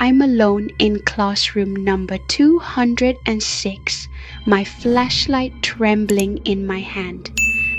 I'm alone in classroom number 206, my flashlight trembling in my hand.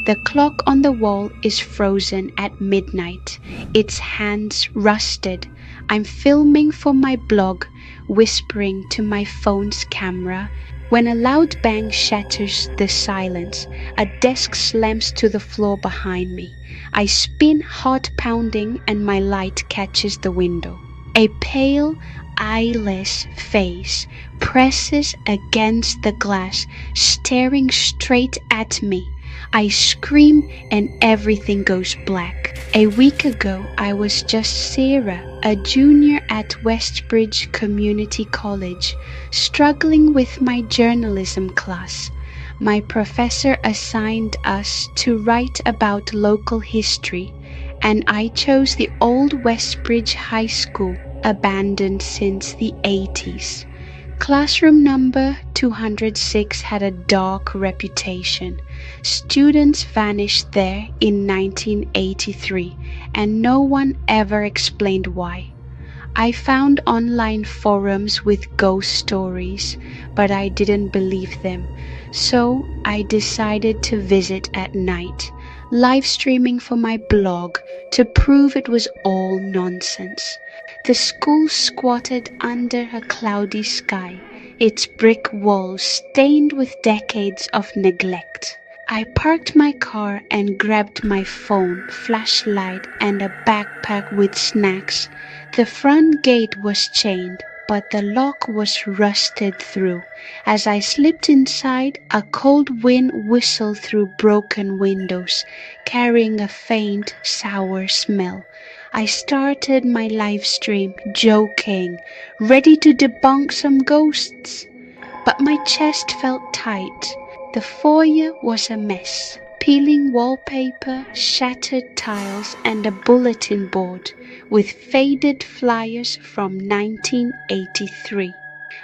The clock on the wall is frozen at midnight, its hands rusted. I'm filming for my blog, whispering to my phone's camera, when a loud bang shatters the silence. A desk slams to the floor behind me. I spin, heart pounding, and my light catches the window. A pale, eyeless face presses against the glass, staring straight at me. I scream and everything goes black. A week ago, I was just Sarah, a junior at Westbridge Community College, struggling with my journalism class. My professor assigned us to write about local history, and I chose the old Westbridge High School, abandoned since the 80s. Classroom number 206 had a dark reputation. Students vanished there in 1983, and no one ever explained why. I found online forums with ghost stories, but I didn't believe them, so I decided to visit at night, live streaming for my blog to prove it was all nonsense. The school squatted under a cloudy sky, its brick walls stained with decades of neglect. I parked my car and grabbed my phone, flashlight, and a backpack with snacks. The front gate was chained, but the lock was rusted through. As I slipped inside, a cold wind whistled through broken windows, carrying a faint, sour smell. I started my live stream, joking, ready to debunk some ghosts. But my chest felt tight. The foyer was a mess. Peeling wallpaper, shattered tiles, and a bulletin board with faded flyers from 1983.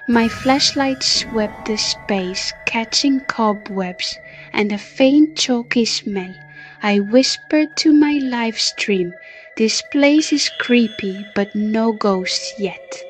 My flashlight swept the space, catching cobwebs and a faint chalky smell. I whispered to my live stream, "This place is creepy, but no ghosts yet."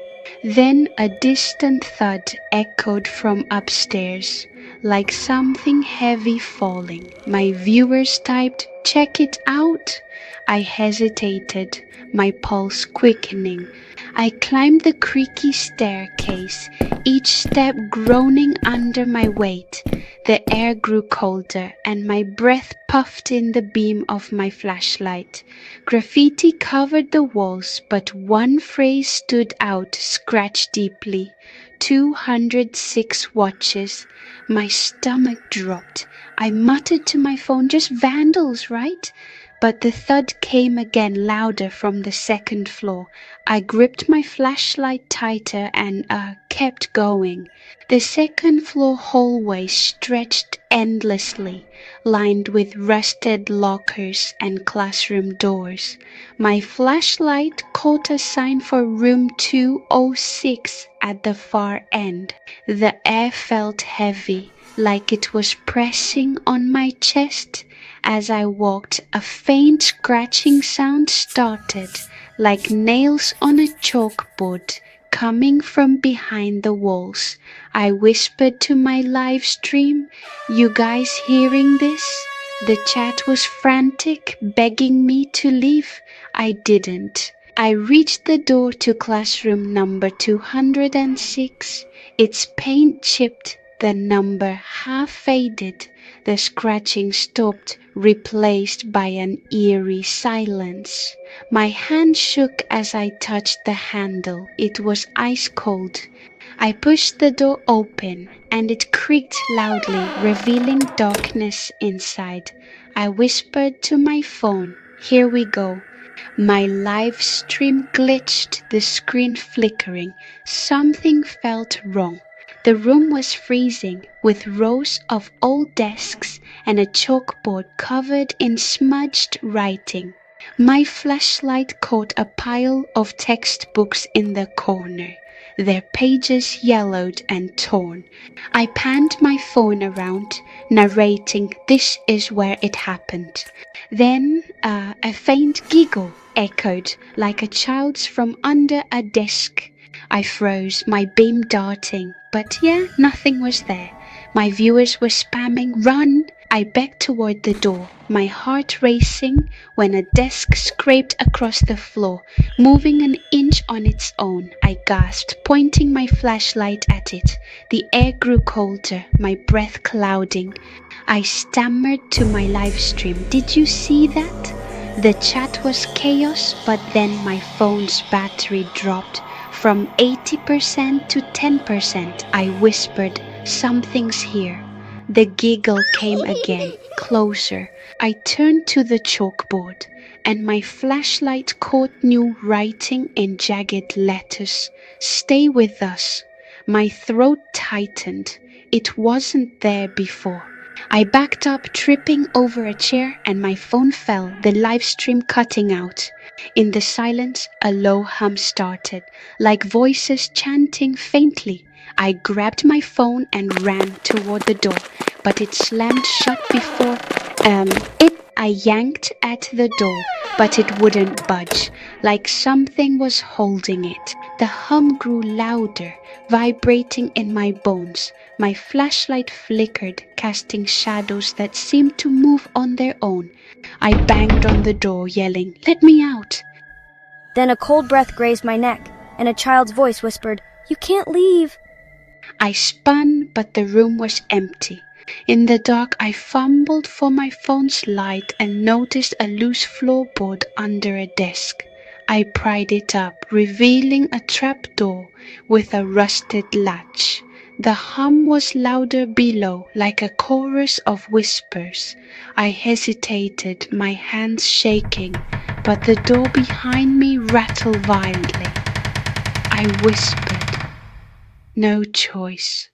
Then a distant thud echoed from upstairs, like something heavy falling. My viewers typed, "Check it out." I hesitated, my pulse quickening. I climbed the creaky staircase, each step groaning under my weight. The air grew colder, and my breath puffed in the beam of my flashlight. Graffiti covered the walls, but one phrase stood out, scratched deeply. 206 watches. My stomach dropped. I muttered to my phone, "Just vandals, right?" But the thud came again, louder from the second floor. I gripped my flashlight tighter and kept going. The second floor hallway stretched endlessly, lined with rusted lockers and classroom doors. My flashlight caught a sign for room 206 at the far end. The air felt heavy, like it was pressing on my chest. As I walked, a faint scratching sound started, like nails on a chalkboard, coming from behind the walls. I whispered to my live stream, "You guys hearing this?" The chat was frantic, begging me to leave. I didn't. I reached the door to classroom number 206. Its paint chipped, the number half faded. The scratching stopped, replaced by an eerie silence. My hand shook as I touched the handle. It was ice cold. I pushed the door open, and it creaked loudly, revealing darkness inside. I whispered to my phone, "Here we go." My live stream glitched, the screen flickering. Something felt wrong. The room was freezing, with rows of old desks and a chalkboard covered in smudged writing. My flashlight caught a pile of textbooks in the corner, their pages yellowed and torn. I panned my phone around, narrating, "This is where it happened." Then a faint giggle echoed like a child's from under a desk. I froze, my beam darting, but yeah, nothing was there. My viewers were spamming, "Run!" I backed toward the door, my heart racing, when a desk scraped across the floor, moving an inch on its own. I gasped, pointing my flashlight at it. The air grew colder, my breath clouding. I stammered to my live stream, "Did you see that?" The chat was chaos, but then my phone's battery dropped from 80% to 10%. I whispered, "Something's here." The giggle came again, closer. I turned to the chalkboard, and my flashlight caught new writing in jagged letters. "Stay with us." My throat tightened. It wasn't there before. I backed up, tripping over a chair, and my phone fell, the live stream cutting out. In the silence, a low hum started, like voices chanting faintly. I grabbed my phone and ran toward the door, but it slammed shut before it. I yanked at the door, but it wouldn't budge, like something was holding it. The hum grew louder, vibrating in my bones. My flashlight flickered, casting shadows that seemed to move on their own. I banged on the door, yelling, "Let me out!" Then a cold breath grazed my neck, and a child's voice whispered, "You can't leave." I spun, but the room was empty. In the dark, I fumbled for my phone's light and noticed a loose floorboard under a desk. I pried it up, revealing a trapdoor with a rusted latch. The hum was louder below, like a chorus of whispers. I hesitated, my hands shaking, but the door behind me rattled violently. I whispered, "No choice."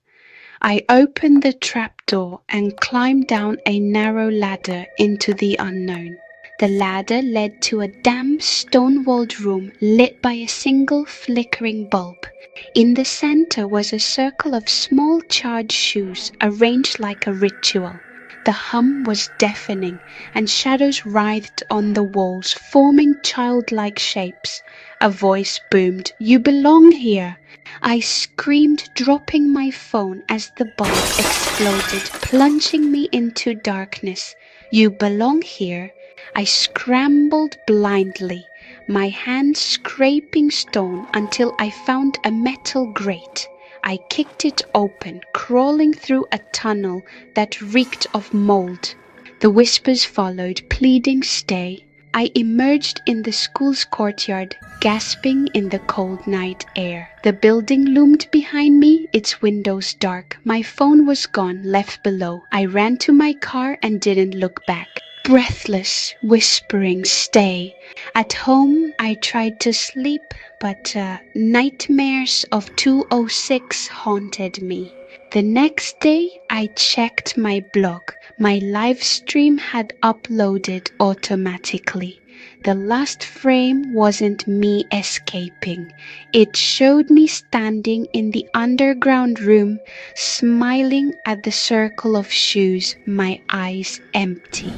I opened the trapdoor and climbed down a narrow ladder into the unknown. The ladder led to a damp, stone-walled room lit by a single flickering bulb. In the center was a circle of small charred shoes arranged like a ritual. The hum was deafening, and shadows writhed on the walls, forming childlike shapes. A voice boomed, "You belong here." I screamed, dropping my phone as the bulb exploded, plunging me into darkness. "You belong here." I scrambled blindly, my hands scraping stone until I found a metal grate. I kicked it open, crawling through a tunnel that reeked of mold. The whispers followed, pleading, "Stay." I emerged in the school's courtyard, gasping in the cold night air. The building loomed behind me, its windows dark. My phone was gone, left below. I ran to my car and didn't look back. Breathless, whispering, "Stay." At home, I tried to sleep, but nightmares of 206 haunted me. The next day, I checked my blog. My live stream had uploaded automatically. The last frame wasn't me escaping. It showed me standing in the underground room, smiling at the circle of shoes, my eyes empty.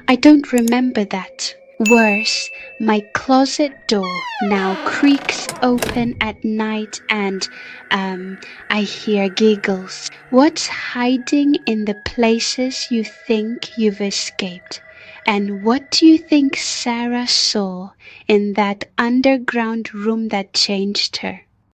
I don't remember that. Worse, my closet door now creaks open at night and I hear giggles. What's hiding in the places you think you've escaped? And what do you think Sarah saw in that underground room that changed her?